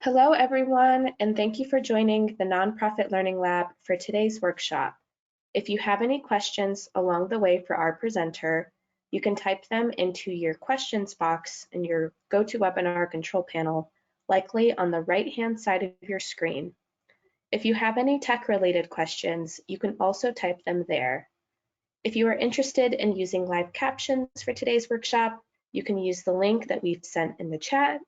Hello, everyone, and thank you for joining the Nonprofit Learning Lab for today's workshop. If you have any questions along the way for our presenter, you can type them into your questions box in your GoToWebinar control panel, likely on the right-hand side of your screen. If you have any tech-related questions, you can also type them there. If you are interested in using live captions for today's workshop, you can use the link that we've sent in the chat.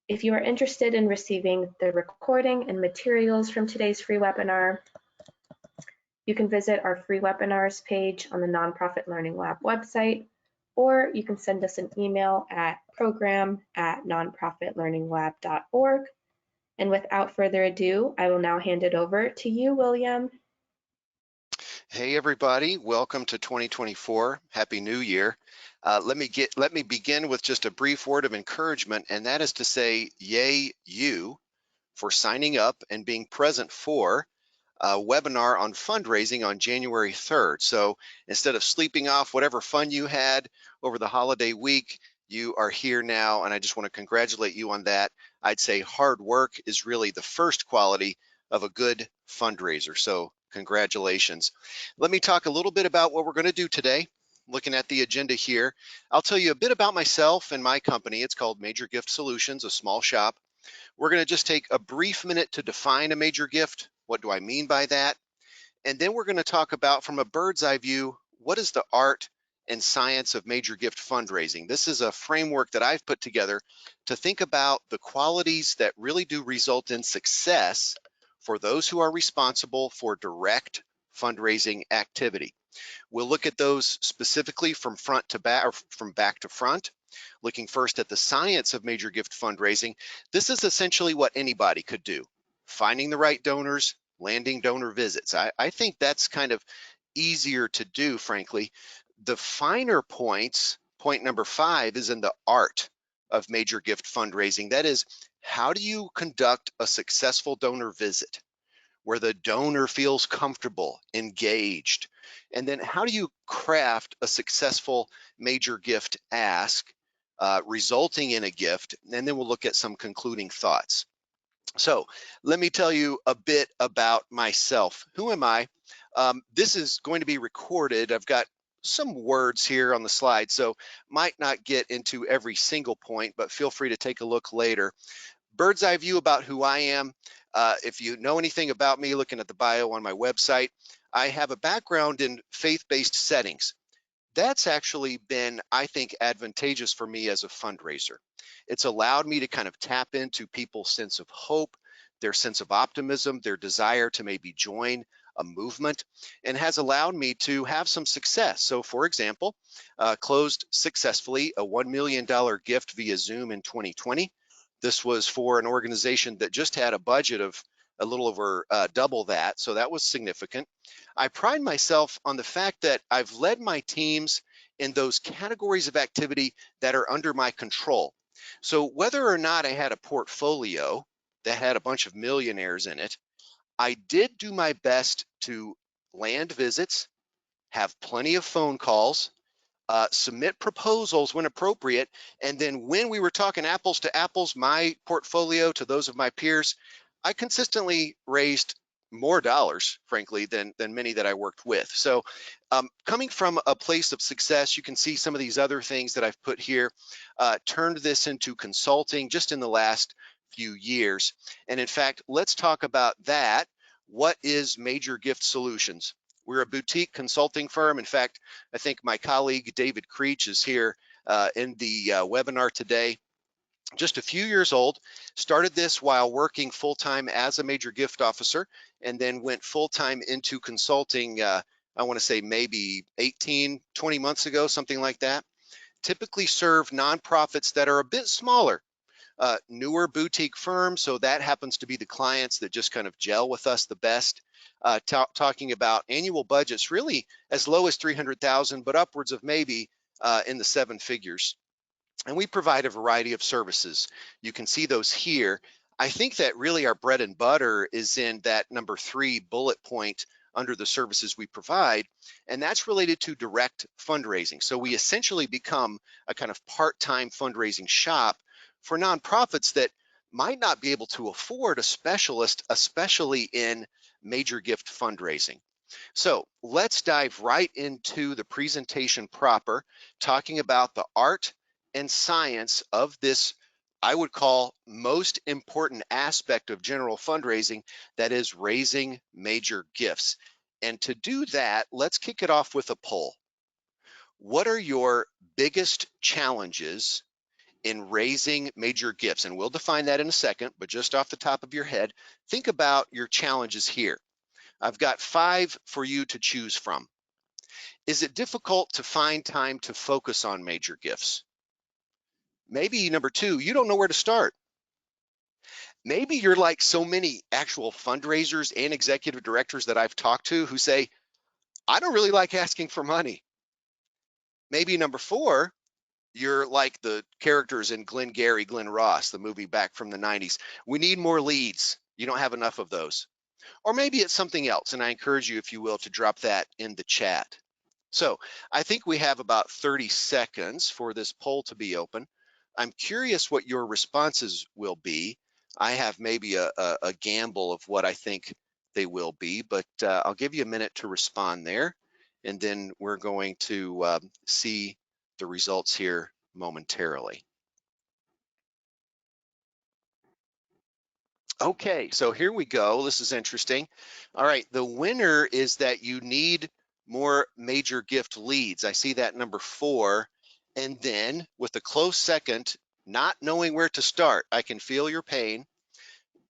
If you are interested in receiving the recording and materials from today's free webinar, you can visit our free webinars page on the Nonprofit Learning Lab website, or you can send us an email at program@nonprofitlearninglab.org. And without further ado, I will now hand it over to you, William. Hey everybody, welcome to 2024. Happy New Year. Let me begin with just a brief word of encouragement, and that is to say, yay you for signing up and being present for a webinar on fundraising on January 3rd. So instead of sleeping off whatever fun you had over the holiday week, you are here now, and I just want to congratulate you on that. I'd say hard work is really the first quality of a good fundraiser. So congratulations. Let me talk a little bit about what we're going to do today. Looking at the agenda here, I'll tell you a bit about myself and my company. It's called Major Gift Solutions, a small shop. We're going to just take a brief minute to define a major gift. What do I mean by that? And then we're going to talk about, from a bird's eye view, what is the art and science of major gift fundraising? This is a framework that I've put together to think about the qualities that really do result in success for those who are responsible for direct fundraising activity. We'll look at those specifically from front to back, or from back to front. Looking first at the science of major gift fundraising, this is essentially what anybody could do. Finding the right donors, landing donor visits. I think that's kind of easier to do, frankly. The finer points, point number 5, is in the art of major gift fundraising. That is, how do you conduct a successful donor visit where the donor feels comfortable, engaged? And then how do you craft a successful major gift ask resulting in a gift? And then we'll look at some concluding thoughts. So let me tell you a bit about myself. Who am I? This is going to be recorded. I've got some words here on the slide, so might not get into every single point, but feel free to take a look later. Bird's eye view about who I am. If you know anything about me, looking at the bio on my website, I have a background in faith-based settings. That's actually been, I think, advantageous for me as a fundraiser. It's allowed me to kind of tap into people's sense of hope, their sense of optimism, their desire to maybe join a movement, and has allowed me to have some success. So for example, closed successfully a $1 million gift via Zoom in 2020. This was for an organization that just had a budget of a little over double that, so that was significant. I pride myself on the fact that I've led my teams in those categories of activity that are under my control. So whether or not I had a portfolio that had a bunch of millionaires in it, I did do my best to land visits, have plenty of phone calls, submit proposals when appropriate, and then when we were talking apples to apples, my portfolio to those of my peers, I consistently raised more dollars, frankly, than many that I worked with. So coming from a place of success, you can see some of these other things that I've put here, turned this into consulting just in the last few years. And in fact, let's talk about that. What is Major Gift Solutions? We're a boutique consulting firm. In fact, I think my colleague David Creech is here in the webinar today. Just a few years old, started this while working full-time as a major gift officer, and then went full-time into consulting, I want to say maybe 18, 20 months ago, something like that. Typically serve nonprofits that are a bit smaller, newer boutique firms, so that happens to be the clients that just kind of gel with us the best. Talking about annual budgets really as low as 300,000, but upwards of maybe in the 7 figures. And we provide a variety of services. You can see those here. I think that really our bread and butter is in that number 3 bullet point under the services we provide, and that's related to direct fundraising. So we essentially become a kind of part-time fundraising shop for nonprofits that might not be able to afford a specialist, especially in major gift fundraising. So let's dive right into the presentation proper, talking about the art and science of this, I would call, most important aspect of general fundraising, that is raising major gifts. And to do that, let's kick it off with a poll. What are your biggest challenges in raising major gifts? And we'll define that in a second, but just off the top of your head, think about your challenges here. I've got 5 for you to choose from. Is it difficult to find time to focus on major gifts? Maybe number 2, you don't know where to start. Maybe you're like so many actual fundraisers and executive directors that I've talked to who say, I don't really like asking for money. Maybe number 4, you're like the characters in Glengarry Glen Ross, the movie back from the 90s. We need more leads. You don't have enough of those. Or maybe it's something else, and I encourage you, if you will, to drop that in the chat. So I think we have about 30 seconds for this poll to be open. I'm curious what your responses will be. I have maybe a gamble of what I think they will be, but I'll give you a minute to respond there, and then we're going to see the results here momentarily. Okay, so here we go. This is interesting. All right, the winner is that you need more major gift leads. I see that number 4. And then with a close second, not knowing where to start. I can feel your pain.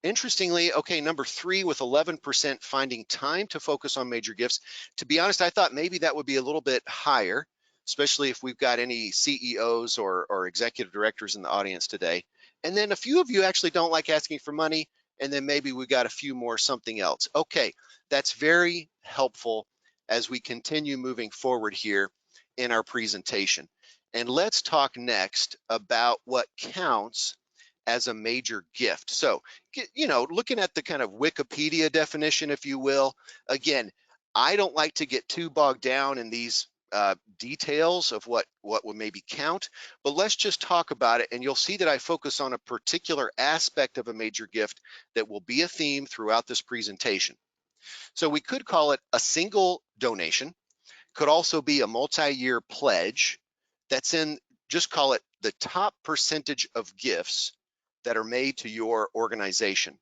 Interestingly, okay, number 3 with 11% finding time to focus on major gifts. To be honest, I thought maybe that would be a little bit higher, especially if we've got any CEOs or executive directors in the audience today. And then a few of you actually don't like asking for money, and then maybe we got a few more something else. Okay, that's very helpful as we continue moving forward here in our presentation. And let's talk next about what counts as a major gift. So, looking at the kind of Wikipedia definition, if you will, again, I don't like to get too bogged down in these details of what would maybe count, but let's just talk about it, and you'll see that I focus on a particular aspect of a major gift that will be a theme throughout this presentation. So we could call it a single donation, could also be a multi-year pledge that's in, just call it the top percentage of gifts that are made to your organization.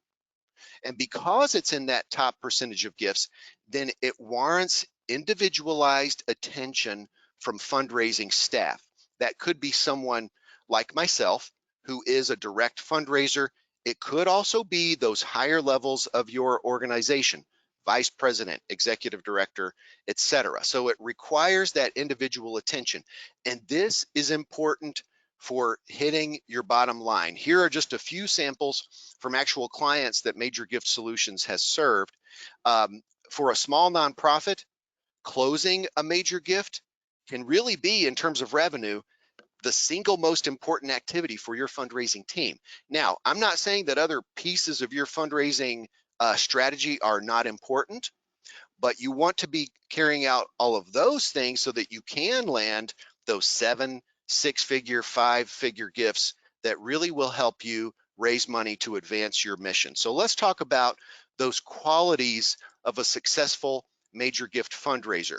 And because it's in that top percentage of gifts, then it warrants individualized attention from fundraising staff. That could be someone like myself who is a direct fundraiser. It could also be those higher levels of your organization, vice president, executive director, etc. So it requires that individual attention. And this is important for hitting your bottom line. Here are just a few samples from actual clients that Major Gift Solutions has served. For a small nonprofit, closing a major gift can really be, in terms of revenue, the single most important activity for your fundraising team. Now, I'm not saying that other pieces of your fundraising strategy are not important, but you want to be carrying out all of those things so that you can land those 7, 6-figure, 5-figure gifts that really will help you raise money to advance your mission. So let's talk about those qualities of a successful major gift fundraiser.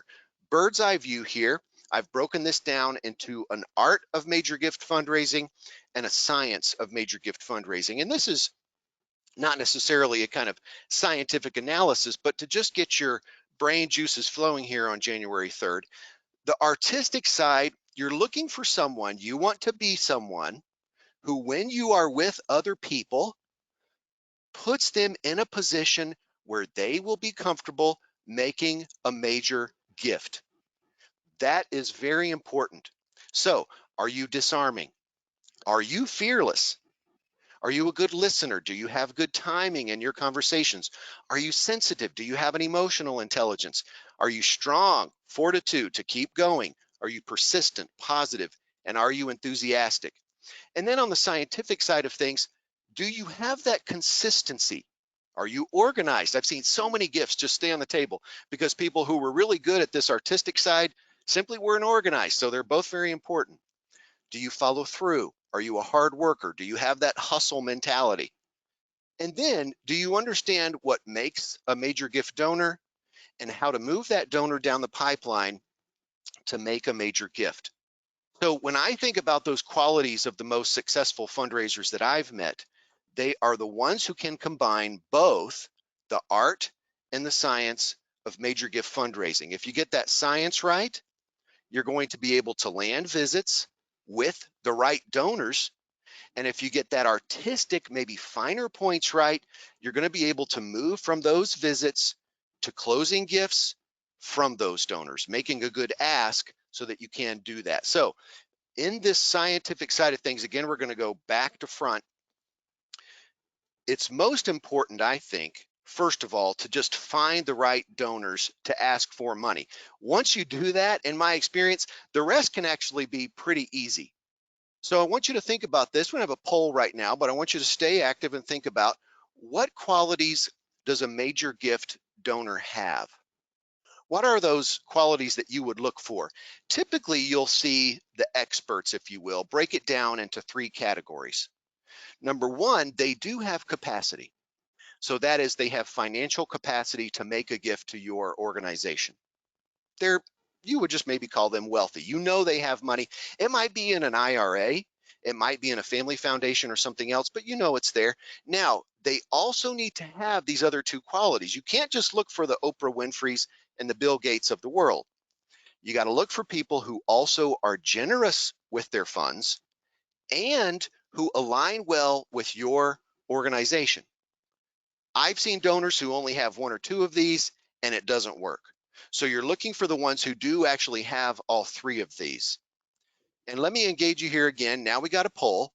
Bird's eye view here. I've broken this down into an art of major gift fundraising and a science of major gift fundraising. And this is not necessarily a kind of scientific analysis, but to just get your brain juices flowing here on January 3rd. The artistic side, you're looking for someone, you want to be someone who, when you are with other people, puts them in a position where they will be comfortable making a major gift. That is very important. So, are you disarming? Are you fearless? Are you a good listener? Do you have good timing in your conversations? Are you sensitive? Do you have an emotional intelligence? Are you strong, fortitude to keep going? Are you persistent, positive, and are you enthusiastic? And then on the scientific side of things, do you have that consistency? Are you organized? I've seen so many gifts just stay on the table because people who were really good at this artistic side simply weren't organized. So they're both very important. Do you follow through? Are you a hard worker? Do you have that hustle mentality? And then, do you understand what makes a major gift donor and how to move that donor down the pipeline to make a major gift? So when I think about those qualities of the most successful fundraisers that I've met, they are the ones who can combine both the art and the science of major gift fundraising. If you get that science right, you're going to be able to land visits with the right donors. And if you get that artistic, maybe finer points right, you're going to be able to move from those visits to closing gifts from those donors, making a good ask so that you can do that. So in this scientific side of things, again, we're going to go back to front. It's most important, I think, first of all, to just find the right donors to ask for money. Once you do that, in my experience, the rest can actually be pretty easy. So I want you to think about this. We have a poll right now, but I want you to stay active and think about what qualities does a major gift donor have? What are those qualities that you would look for? Typically, you'll see the experts, if you will, break it down into three categories. Number one, they do have capacity. So that is, they have financial capacity to make a gift to your organization. They're, you would just maybe call them wealthy. You know they have money. It might be in an IRA, it might be in a family foundation or something else, but you know it's there. Now, they also need to have these other two qualities. You can't just look for the Oprah Winfreys and the Bill Gates of the world. You got to look for people who also are generous with their funds and who align well with your organization. I've seen donors who only have one or two of these and it doesn't work. So you're looking for the ones who do actually have all three of these. And let me engage you here again. Now we got a poll.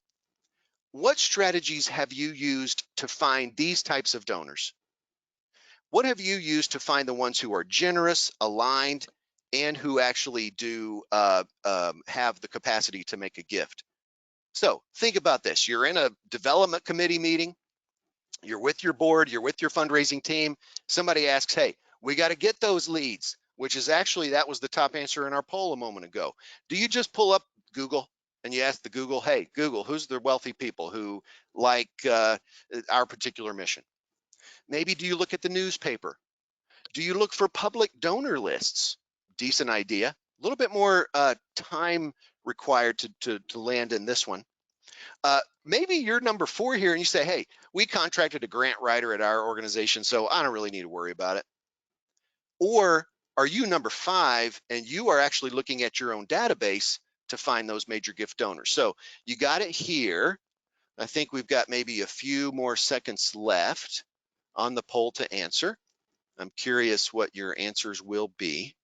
What strategies have you used to find these types of donors? What have you used to find the ones who are generous, aligned, and who actually do have the capacity to make a gift? So think about this. You're in a development committee meeting. You're with your board, you're with your fundraising team. Somebody asks, hey, we got to get those leads, which is actually, that was the top answer in our poll a moment ago. Do you just pull up Google and you ask the Google, hey, Google, who's the wealthy people who like our particular mission? Maybe do you look at the newspaper? Do you look for public donor lists? Decent idea. A little bit more time required to land in this one. Maybe you're number 4 here and you say, hey, we contracted a grant writer at our organization, so I don't really need to worry about it. Or are you number 5 and you are actually looking at your own database to find those major gift donors? So you got it here. I think we've got maybe a few more seconds left on the poll to answer. I'm curious what your answers will be.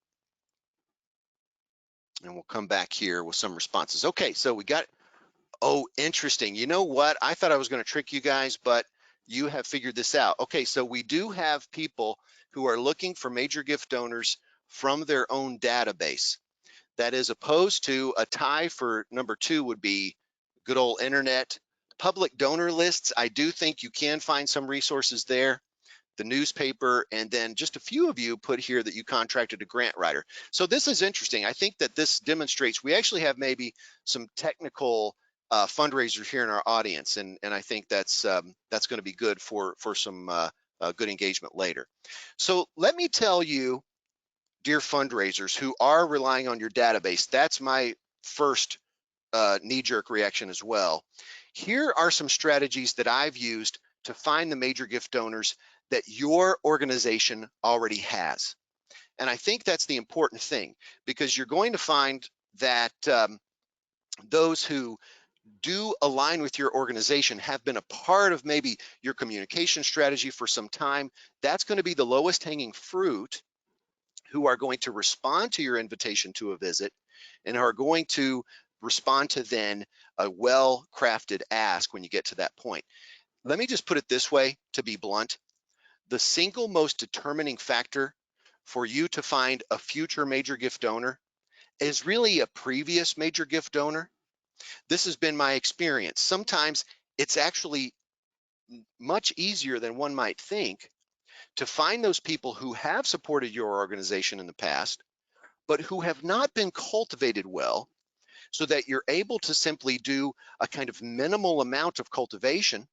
And we'll come back here with some responses. Okay, so we got, oh, interesting. You know what? I thought I was going to trick you guys, but you have figured this out. Okay, so we do have people who are looking for major gift donors from their own database. That is opposed to a tie for number 2 would be good old internet. Public donor lists, I do think you can find some resources there. The newspaper, and then just a few of you put here that you contracted a grant writer. So this is interesting. I think that this demonstrates we actually have maybe some technical fundraisers here in our audience, and I think that's going to be good for some good engagement later. So let me tell you, dear fundraisers who are relying on your database, that's my first knee-jerk reaction as well. Here are some strategies that I've used to find the major gift donors that your organization already has. And I think that's the important thing, because you're going to find that those who do align with your organization have been a part of maybe your communication strategy for some time. That's going to be the lowest hanging fruit, who are going to respond to your invitation to a visit and are going to respond to then a well-crafted ask when you get to that point. Let me just put it this way, to be blunt. The single most determining factor for you to find a future major gift donor is really a previous major gift donor. This has been my experience. Sometimes it's actually much easier than one might think to find those people who have supported your organization in the past, but who have not been cultivated well, so that you're able to simply do a kind of minimal amount of cultivation,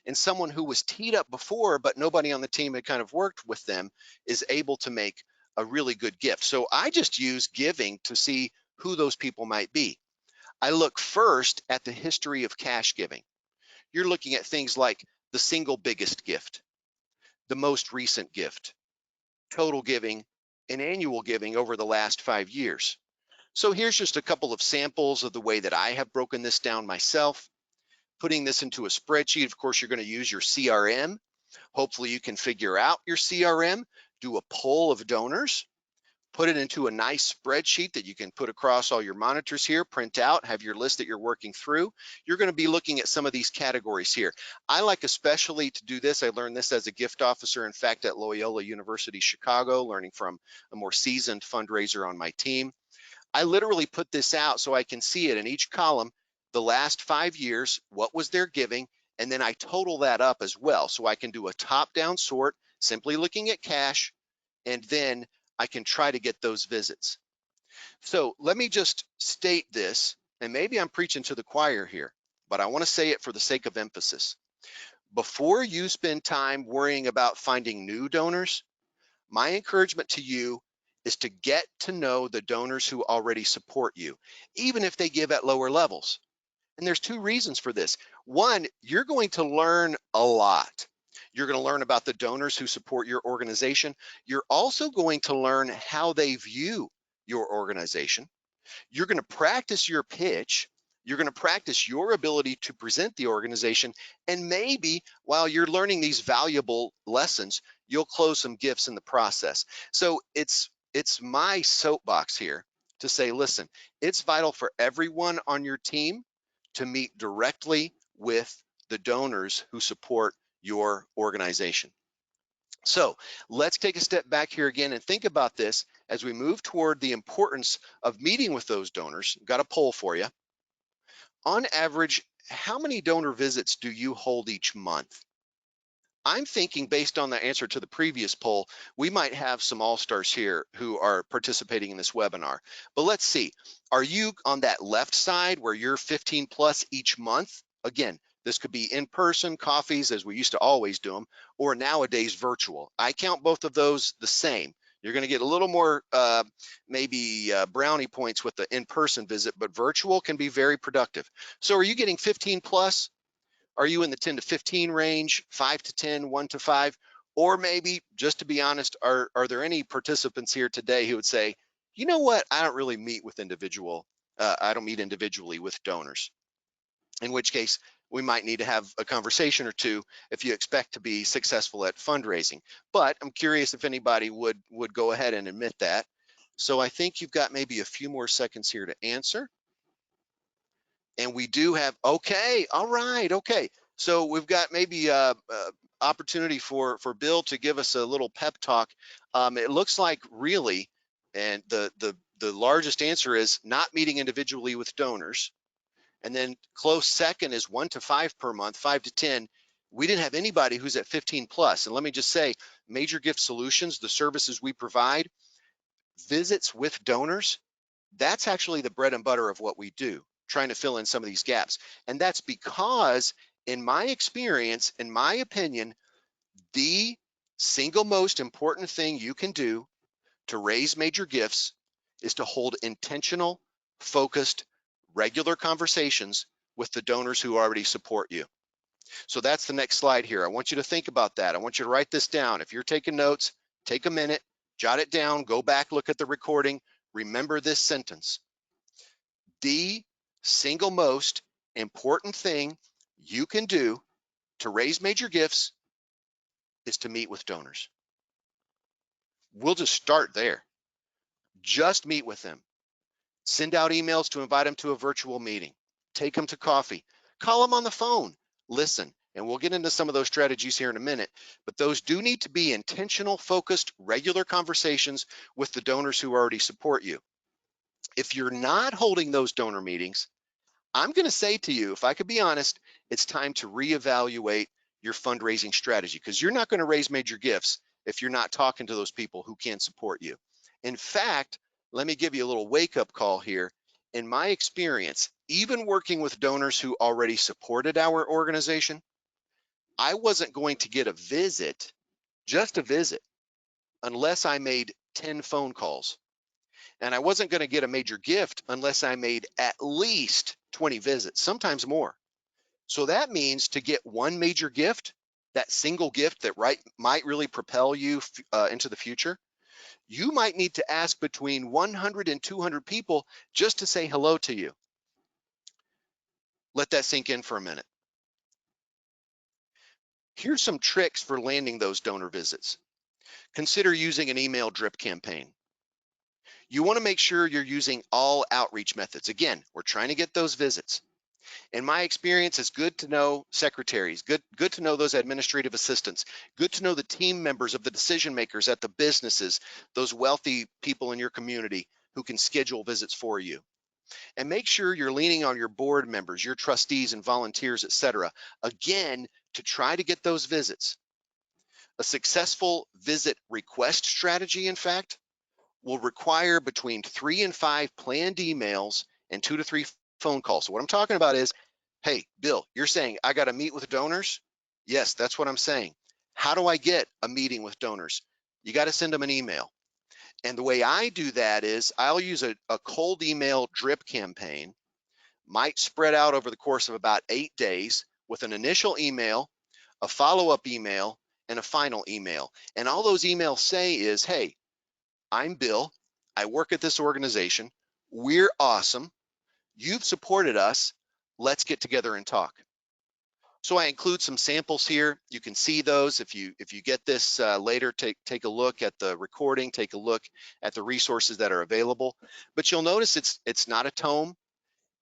and someone who was teed up before but nobody on the team had kind of worked with them is able to make a really good gift. So I just use giving to see who those people might be. I look first at the history of cash giving. You're looking at things like the single biggest gift, the most recent gift, total giving, and annual giving over the last 5 years. So here's just a couple of samples of the way that I have broken this down myself. Putting this into a spreadsheet, of course, you're going to use your CRM. Hopefully you can figure out your CRM, do a poll of donors, put it into a nice spreadsheet that you can put across all your monitors here, print out, have your list that you're working through. You're going to be looking at some of these categories here. I like especially to do this. I learned this as a gift officer, in fact, at Loyola University, Chicago, learning from a more seasoned fundraiser on my team. I literally put this out so I can see it in each column, the last 5 years, what was their giving, and then I total that up as well. So I can do a top-down sort, simply looking at cash, and then I can try to get those visits. So let me just state this, and maybe I'm preaching to the choir here, but I want to say it for the sake of emphasis. Before you spend time worrying about finding new donors, my encouragement to you is to get to know the donors who already support you, even if they give at lower levels. And there's two reasons for this. One, you're going to learn a lot. You're going to learn about the donors who support your organization. You're also going to learn how they view your organization. You're going to practice your pitch. You're going to practice your ability to present the organization. And maybe while you're learning these valuable lessons, you'll close some gifts in the process. So it's my soapbox here to say, listen, it's vital for everyone on your team to meet directly with the donors who support your organization. So let's take a step back here again and think about this as we move toward the importance of meeting with those donors. Got a poll for you. On average, how many donor visits do you hold each month? I'm thinking, based on the answer to the previous poll, we might have some all-stars here who are participating in this webinar. But let's see, are you on that left side where you're 15 plus each month? Again, this could be in-person coffees as we used to always do them, or nowadays virtual. I count both of those the same. You're going to get a little more maybe brownie points with the in-person visit, but virtual can be very productive. So are you getting 15 plus? Are you in the 10 to 15 range, 5 to 10, 1 to 5? Or maybe, just to be honest, are there any participants here today who would say, you know what, I don't really meet with I don't meet individually with donors, in which case we might need to have a conversation or two if you expect to be successful at fundraising. But I'm curious if anybody would go ahead and admit that. So I think you've got maybe a few more seconds here to answer. And we do have, okay, all right, okay. So we've got maybe opportunity for Bill to give us a little pep talk. It looks like really, and the largest answer is not meeting individually with donors. And then close second is 1 to 5 per month, 5 to 10. We didn't have anybody who's at 15 plus. And let me just say, Major Gift Solutions, the services we provide, visits with donors, that's actually the bread and butter of what we do, trying to fill in some of these gaps. And that's because, in my experience, in my opinion, the single most important thing you can do to raise major gifts is to hold intentional, focused, regular conversations with the donors who already support you. So that's the next slide here. I want you to think about that. I want you to write this down. If you're taking notes, take a minute, jot it down, go back, look at the recording, remember this sentence. The single most important thing you can do to raise major gifts is to meet with donors. We'll just start there. Just meet with them. Send out emails to invite them to a virtual meeting. Take them to coffee. Call them on the phone. Listen, and we'll get into some of those strategies here in a minute, but those do need to be intentional, focused, regular conversations with the donors who already support you. If you're not holding those donor meetings, I'm going to say to you, if I could be honest, it's time to reevaluate your fundraising strategy, because you're not going to raise major gifts if you're not talking to those people who can support you. In fact, let me give you a little wake-up call here. in my experience, even working with donors who already supported our organization, I wasn't going to get a visit, just a visit, unless I made 10 phone calls. And I wasn't going to get a major gift unless I made at least 20 visits, sometimes more. So that means to get one major gift, that single gift that might really propel you into the future, you might need to ask between 100 and 200 people just to say hello to you. Let that sink in for a minute. Here's some tricks for landing those donor visits. Consider using an email drip campaign. You want to make sure you're using all outreach methods. Again, we're trying to get those visits. In my experience, it's good to know secretaries, good to know those administrative assistants, good to know the team members of the decision makers at the businesses, those wealthy people in your community who can schedule visits for you. And make sure you're leaning on your board members, your trustees and volunteers, etc. Again, to try to get those visits. A successful visit request strategy, in fact, will require between 3 and 5 planned emails and 2 to 3 phone calls. So what I'm talking about is, hey, Bill, you're saying I got to meet with donors? Yes, that's what I'm saying. How do I get a meeting with donors? You got to send them an email. And the way I do that is I'll use a cold email drip campaign, might spread out over the course of about 8 days with an initial email, a follow-up email, and a final email. And all those emails say is, hey, I'm Bill. I work at this organization. We're awesome. You've supported us. Let's get together and talk. So I include some samples here. You can see those if you get this later. Take a look at the recording. Take a look at the resources that are available. But you'll notice it's not a tome.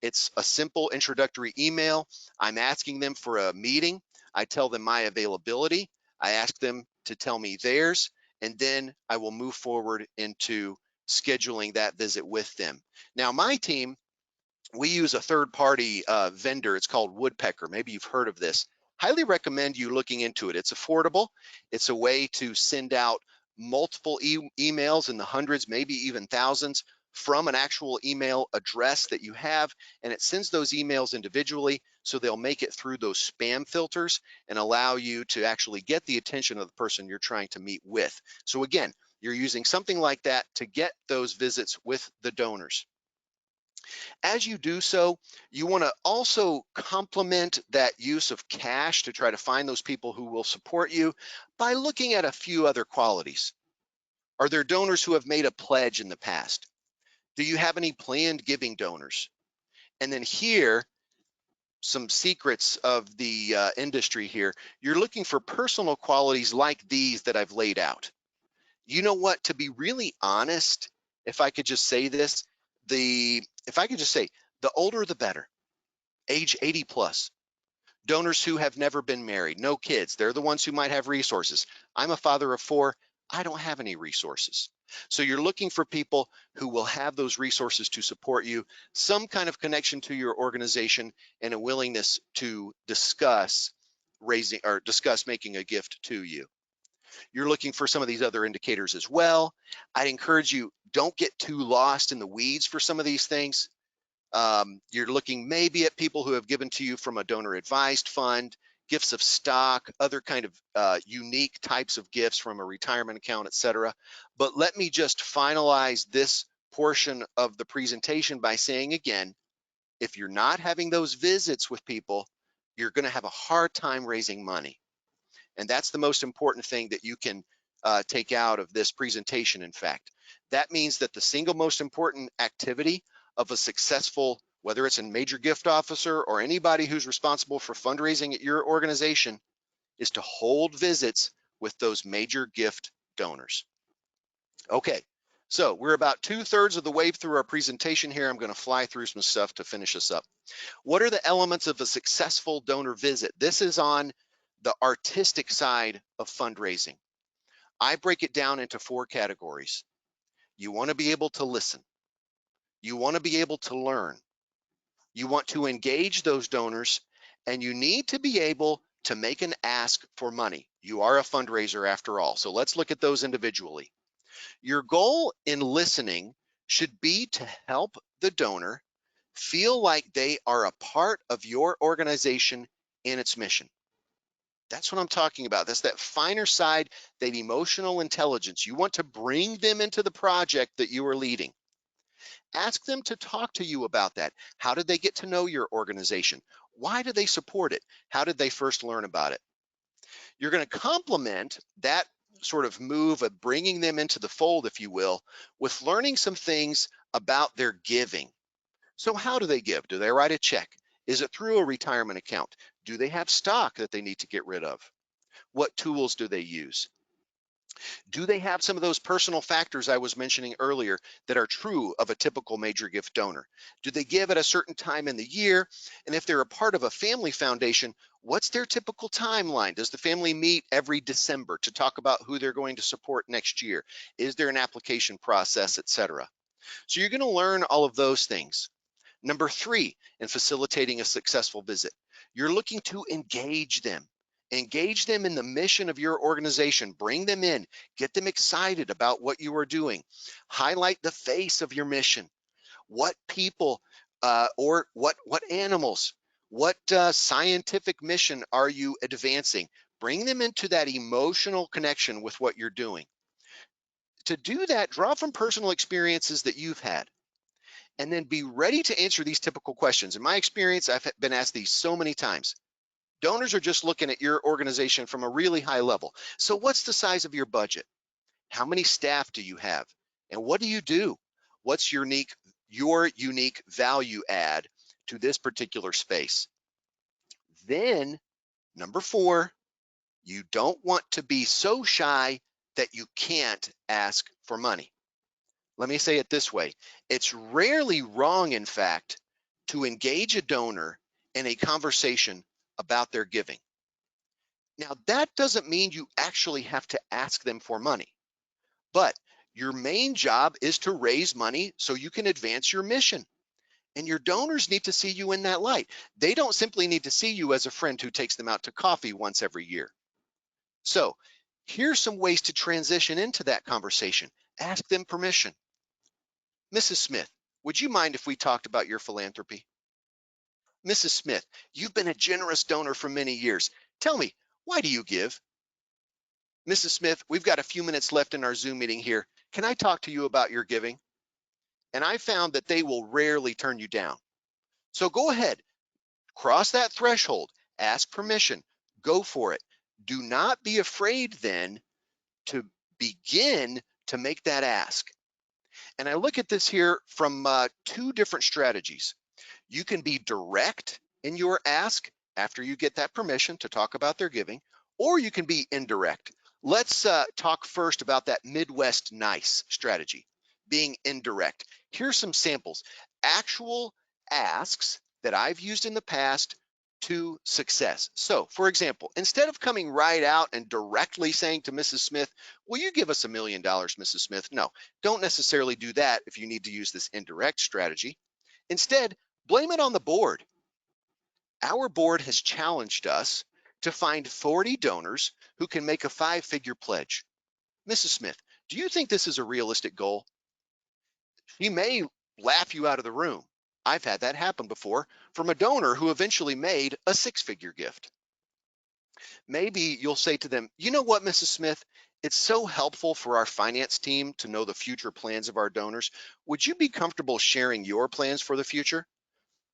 It's a simple introductory email. I'm asking them for a meeting. I tell them my availability. I ask them to tell me theirs, and then I will move forward into scheduling that visit with them. Now, my team, we use a third-party vendor. It's called Woodpecker. Maybe you've heard of this. Highly recommend you looking into it. It's affordable. It's a way to send out multiple emails in the hundreds, maybe even thousands, from an actual email address that you have, and it sends those emails individually, so they'll make it through those spam filters and allow you to actually get the attention of the person you're trying to meet with. So again, you're using something like that to get those visits with the donors. As you do so, you want to also complement that use of cash to try to find those people who will support you by looking at a few other qualities. Are there donors who have made a pledge in the past? Do you have any planned giving donors? And then here, some secrets of the industry here. You're looking for personal qualities like these that I've laid out. You know what, to be really honest, if I could just say this, if I could just say, the older the better, age 80 plus. Donors who have never been married, no kids, they're the ones who might have resources. I'm a father of 4, I don't have any resources. So you're looking for people who will have those resources to support you, some kind of connection to your organization, and a willingness to discuss making a gift to you. You're looking for some of these other indicators as well. I'd encourage you, don't get too lost in the weeds for some of these things. You're looking maybe at people who have given to you from a donor advised fund, gifts of stock, other kind of unique types of gifts from a retirement account, etc. But let me just finalize this portion of the presentation by saying again, if you're not having those visits with people, you're going to have a hard time raising money. And that's the most important thing that you can take out of this presentation, in fact. That means that the single most important activity of a successful, whether it's a major gift officer or anybody who's responsible for fundraising at your organization, is to hold visits with those major gift donors. Okay, so we're about 2/3 of the way through our presentation here. I'm going to fly through some stuff to finish us up. What are the elements of a successful donor visit? This is on the artistic side of fundraising. I break it down into 4 categories. You want to be able to listen. You want to be able to learn. You want to engage those donors, and you need to be able to make an ask for money. You are a fundraiser after all. So let's look at those individually. Your goal in listening should be to help the donor Feel like they are a part of your organization and its mission. That's what I'm talking about. That's that finer side, that emotional intelligence. You want to bring them into the project that you are leading. Ask them to talk to you about that. How did they get to know your organization? Why do they support it? How did they first learn about it? You're going to complement that sort of move of bringing them into the fold, if you will, with learning some things about their giving. So how do they give? Do they write a check? Is it through a retirement account? Do they have stock that they need to get rid of? What tools do they use? Do they have some of those personal factors I was mentioning earlier that are true of a typical major gift donor? Do they give at a certain time in the year? And if they're a part of a family foundation, what's their typical timeline? Does the family meet every December to talk about who they're going to support next year? Is there an application process, etc.? So you're going to learn all of those things. Number 3, in facilitating a successful visit, you're looking to engage them. Engage them in the mission of your organization. Bring them in. Get them excited about what you are doing. Highlight the face of your mission. What people or what animals, what scientific mission are you advancing? Bring them into that emotional connection with what you're doing. To do that, draw from personal experiences that you've had, and then be ready to answer these typical questions. In my experience, I've been asked these so many times. Donors are just looking at your organization from a really high level. So what's the size of your budget? How many staff do you have? And what do you do? What's your unique value add to this particular space? Then, number 4, you don't want to be so shy that you can't ask for money. Let me say it this way. It's rarely wrong, in fact, to engage a donor in a conversation about their giving. Now, that doesn't mean you actually have to ask them for money, but your main job is to raise money so you can advance your mission. And your donors need to see you in that light. They don't simply need to see you as a friend who takes them out to coffee once every year. So here's some ways to transition into that conversation. Ask them permission. Mrs. Smith, would you mind if we talked about your philanthropy? Mrs. Smith, you've been a generous donor for many years. Tell me, why do you give? Mrs. Smith, we've got a few minutes left in our Zoom meeting here. Can I talk to you about your giving? And I found that they will rarely turn you down. So go ahead, cross that threshold, ask permission, go for it. Do not be afraid then to begin to make that ask. And I look at this here from 2 different strategies. You can be direct in your ask after you get that permission to talk about their giving, or you can be indirect. Let's talk first about that Midwest nice strategy, being indirect. Here's some samples, actual asks that I've used in the past to success. So, for example, instead of coming right out and directly saying to Mrs. Smith, will you give us $1 million, Mrs. Smith? No, don't necessarily do that if you need to use this indirect strategy. Instead, blame it on the board. Our board has challenged us to find 40 donors who can make a 5-figure pledge. Mrs. Smith, do you think this is a realistic goal? She may laugh you out of the room. I've had that happen before from a donor who eventually made a 6-figure gift. Maybe you'll say to them, you know what, Mrs. Smith, it's so helpful for our finance team to know the future plans of our donors. Would you be comfortable sharing your plans for the future?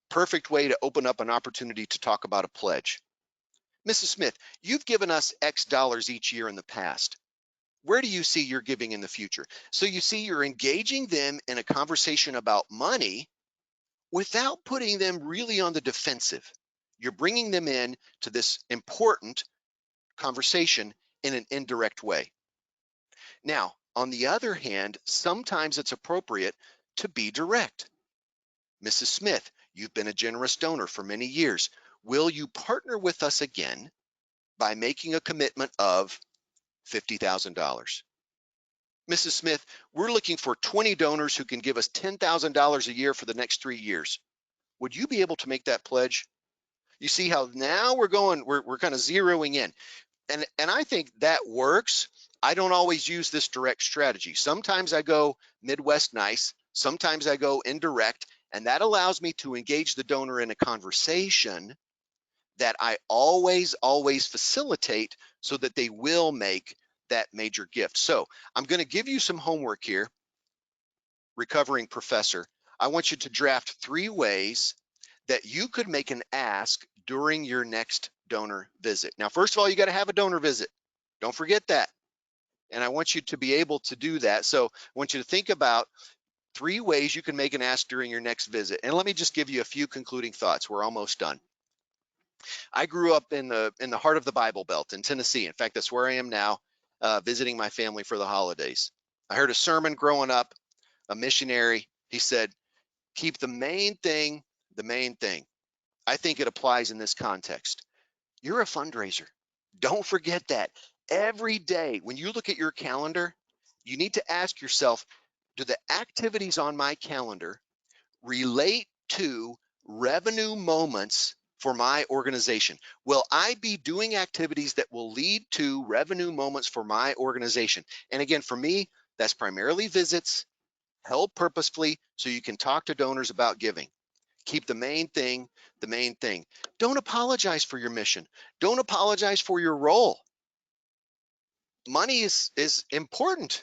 Perfect way to open up an opportunity to talk about a pledge. Mrs. Smith, you've given us X dollars each year in the past. Where do you see your giving in the future? So you see, you're engaging them in a conversation about money without putting them really on the defensive. You're bringing them in to this important conversation in an indirect way. Now, on the other hand, sometimes it's appropriate to be direct. Mrs. Smith, you've been a generous donor for many years. Will you partner with us again by making a commitment of $50,000? Mrs. Smith, we're looking for 20 donors who can give us $10,000 a year for the next 3 years. Would you be able to make that pledge? You see how now we're kind of zeroing in. And I think that works. I don't always use this direct strategy. Sometimes I go Midwest nice, sometimes I go indirect, And that allows me to engage the donor in a conversation that I always facilitate so that they will make that major gift. So I'm going to give you some homework here, recovering professor. I want you to draft 3 ways that you could make an ask during your next donor visit. Now, first of all, you got to have a donor visit. Don't forget that. And I want you to be able to do that. So I want you to think about 3 ways you can make an ask during your next visit. And let me just give you a few concluding thoughts. We're almost done. I grew up in the heart of the Bible Belt in Tennessee. In fact, that's where I am now, visiting my family for the holidays. I heard a sermon growing up, a missionary. He said, keep the main thing the main thing. I think it applies in this context. You're a fundraiser. Don't forget that. Every day when you look at your calendar, you need to ask yourself, do the activities on my calendar relate to revenue moments for my organization? Will I be doing activities that will lead to revenue moments for my organization? And again, for me, that's primarily visits held purposefully so you can talk to donors about giving. Keep the main thing the main thing. Don't apologize for your mission. Don't apologize for your role. Money is important,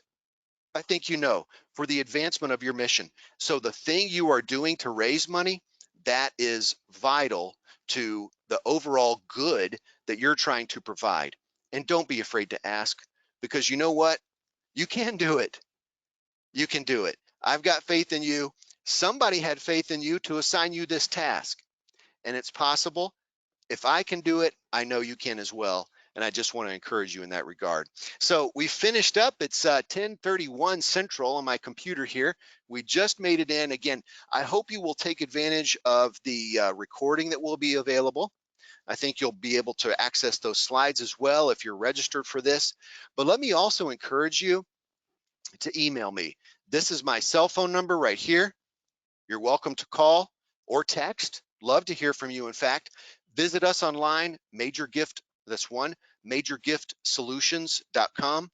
I think you know, for the advancement of your mission. So the thing you are doing to raise money, that is vital to the overall good that you're trying to provide. And don't be afraid to ask, because you know what? You can do it. You can do it. I've got faith in you. Somebody had faith in you to assign you this task, and it's possible. If I can do it, I know you can as well. And I just want to encourage you in that regard. So we finished up. It's 10:31 Central on my computer here. We just made it in. Again, I hope you will take advantage of the recording that will be available. I think you'll be able to access those slides as well if you're registered for this. But let me also encourage you to email me. This is my cell phone number right here. You're welcome to call or text. Love to hear from you. In fact, visit us online, majorgiftsolutions.com.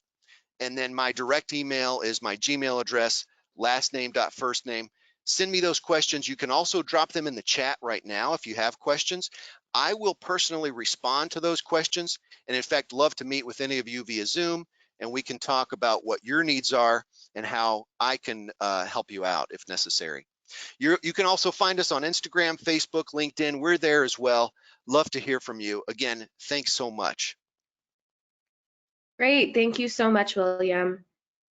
And then my direct email is my Gmail address, last name dot first name. Send me those questions. You can also drop them in the chat right now if you have questions. I will personally respond to those questions, and in fact, love to meet with any of you via Zoom, and we can talk about what your needs are and how I can help you out if necessary. You can also find us on Instagram, Facebook, LinkedIn. We're there as well. Love to hear from you. Again, thanks so much. Great, thank you so much, William.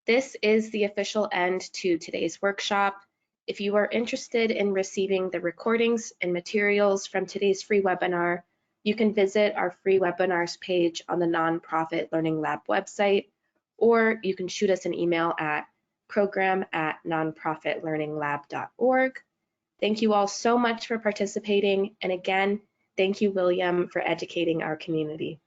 This is the official end to today's workshop. If you are interested in receiving the recordings and materials from today's free webinar, you can visit our free webinars page on the Nonprofit Learning Lab website, or you can shoot us an email at program@nonprofitlearninglab.org. Thank you all so much for participating. And again, thank you, William, for educating our community.